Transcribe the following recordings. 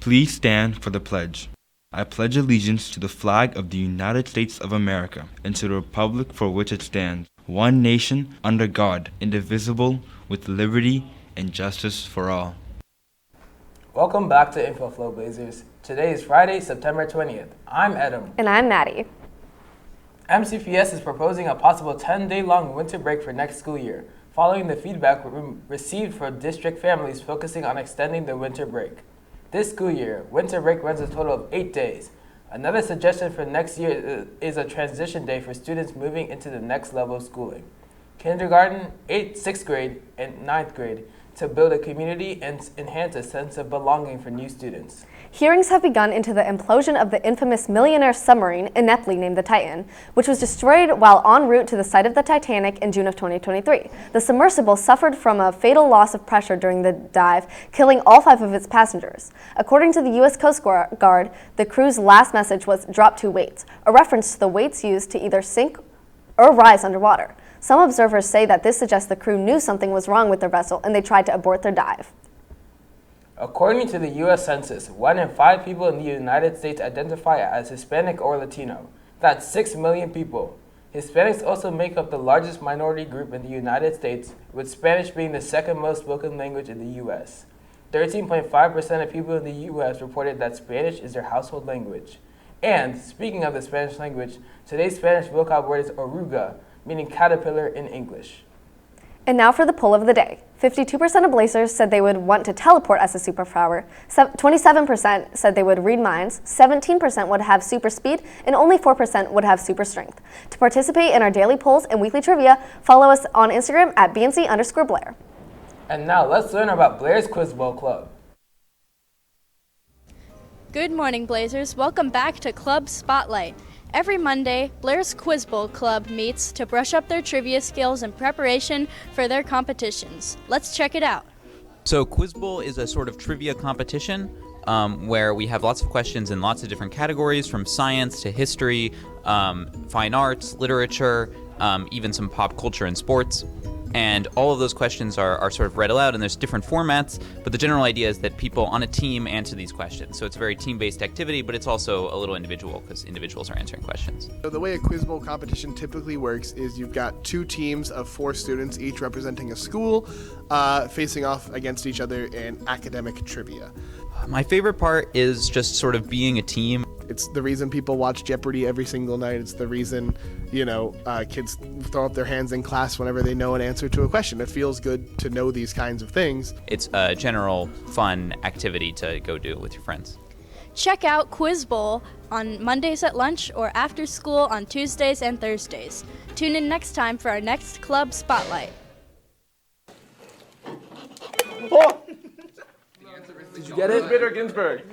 Please stand for the pledge. I pledge allegiance to the flag of the United States of America and to the republic for which it stands, one nation, under God, indivisible, with liberty and justice for all. Welcome back to InfoFlow, Blazers. Today is Friday, September 20th. I'm Adam. And I'm Maddie. MCPS is proposing a possible 10-day-long winter break for next school year, following the feedback received from district families focusing on extending the winter break. This school year, winter break runs a total of 8 days. Another suggestion for next year is a transition day for students moving into the next level of schooling. Kindergarten, 6th grade, and 9th grade, to build a community and enhance a sense of belonging for new students. Hearings have begun into the implosion of the infamous millionaire submarine, ineptly named the Titan, which was destroyed while en route to the site of the Titanic in June of 2023. The submersible suffered from a fatal loss of pressure during the dive, killing all 5 of its passengers. According to the U.S. Coast Guard, the crew's last message was "drop 2 weights," a reference to the weights used to either sink or rise underwater. Some observers say that this suggests the crew knew something was wrong with their vessel and they tried to abort their dive. According to the U.S. Census, 1 in 5 people in the United States identify as Hispanic or Latino. That's 6 million people. Hispanics also make up the largest minority group in the United States, with Spanish being the second most spoken language in the U.S. 13.5% of people in the U.S. reported that Spanish is their household language. And, speaking of the Spanish language, today's Spanish vocab word is oruga, meaning caterpillar in English. And now for the poll of the day. 52% of Blazers said they would want to teleport as a superpower, 27% said they would read minds, 17% would have super speed, and only 4% would have super strength. To participate in our daily polls and weekly trivia, follow us on Instagram at BNC_Blair. And now let's learn about Blair's Quiz Bowl Club. Good morning, Blazers. Welcome back to Club Spotlight. Every Monday, Blair's Quiz Bowl Club meets to brush up their trivia skills in preparation for their competitions. Let's check it out. So Quiz Bowl is a sort of trivia competition where we have lots of questions in lots of different categories, from science to history, fine arts, literature, even some pop culture and sports. And all of those questions are sort of read aloud, and there's different formats, but the general idea is that people on a team answer these questions. So it's a very team-based activity, but it's also a little individual because individuals are answering questions. So the way a Quiz Bowl competition typically works is you've got 2 teams of 4 students, each representing a school, facing off against each other in academic trivia. My favorite part is just sort of being a team. It's the reason people watch Jeopardy every single night. It's the reason, kids throw up their hands in class whenever they know an answer to a question. It feels good to know these kinds of things. It's a general fun activity to go do with your friends. Check out Quiz Bowl on Mondays at lunch or after school on Tuesdays and Thursdays. Tune in next time for our next Club Spotlight. Oh! Did you get it? Bitter Ginsburg.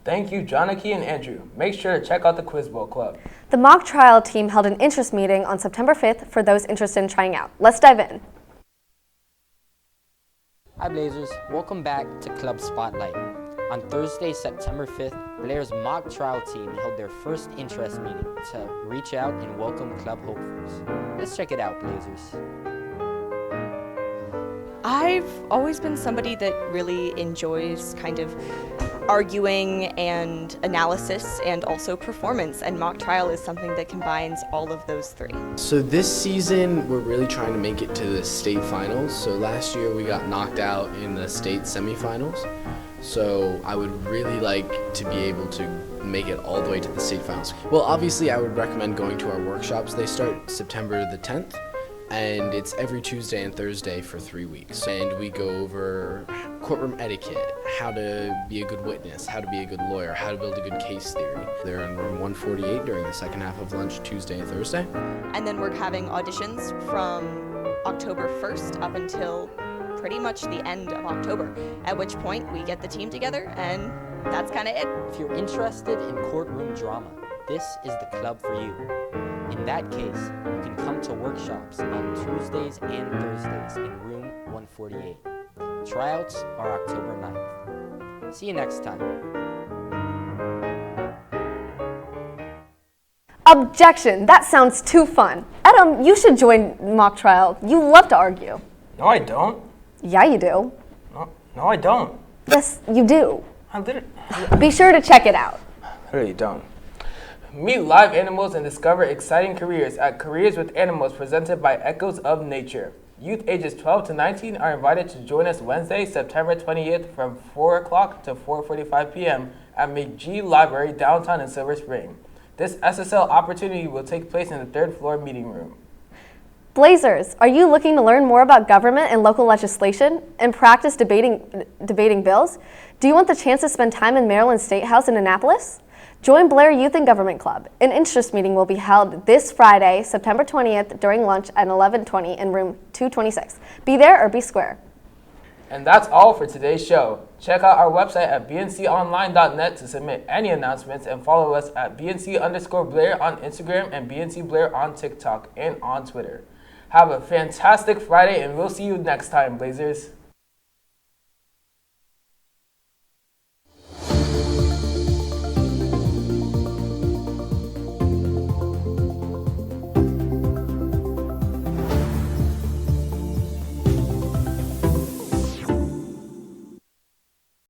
Thank you, Jonaki and Andrew. Make sure to check out the Quiz Bowl Club. The mock trial team held an interest meeting on September 5th for those interested in trying out. Let's dive in. Hi Blazers, welcome back to Club Spotlight. On Thursday, September 5th, Blair's mock trial team held their first interest meeting to reach out and welcome club hopefuls. Let's check it out, Blazers. I've always been somebody that really enjoys kind of arguing and analysis and also performance, and mock trial is something that combines all of those 3. So this season we're really trying to make it to the state finals. So last year we got knocked out in the state semifinals. So I would really like to be able to make it all the way to the state finals. Well, obviously I would recommend going to our workshops. They start September the 10th. And it's every Tuesday and Thursday for 3 weeks. And we go over courtroom etiquette, how to be a good witness, how to be a good lawyer, how to build a good case theory. They're in room 148 during the second half of lunch, Tuesday and Thursday. And then we're having auditions from October 1st up until pretty much the end of October, at which point we get the team together, and that's kind of it. If you're interested in courtroom drama, this is the club for you. In that case, you can come to workshops on Tuesdays and Thursdays in room 148. Tryouts are October 9th. See you next time. Objection! That sounds too fun. Adam, you should join mock trial. You love to argue. No, I don't. Yeah, you do. No, I don't. Yes, you do. I literally, Be sure to check it out. literally don't. Meet live animals and discover exciting careers at Careers with Animals presented by Echoes of Nature. Youth ages 12 to 19 are invited to join us Wednesday, September 28th from 4 o'clock to 4:45 p.m. at McGee Library downtown in Silver Spring. This SSL opportunity will take place in the 3rd floor meeting room. Blazers, are you looking to learn more about government and local legislation and practice debating bills? Do you want the chance to spend time in Maryland State House in Annapolis? Join Blair Youth and Government Club. An interest meeting will be held this Friday, September 20th during lunch at 11:20 in room 226. Be there or be square. And that's all for today's show. Check out our website at bnconline.net to submit any announcements and follow us at BNC_Blair on Instagram and BNC Blair on TikTok and on Twitter. Have a fantastic Friday and we'll see you next time, Blazers.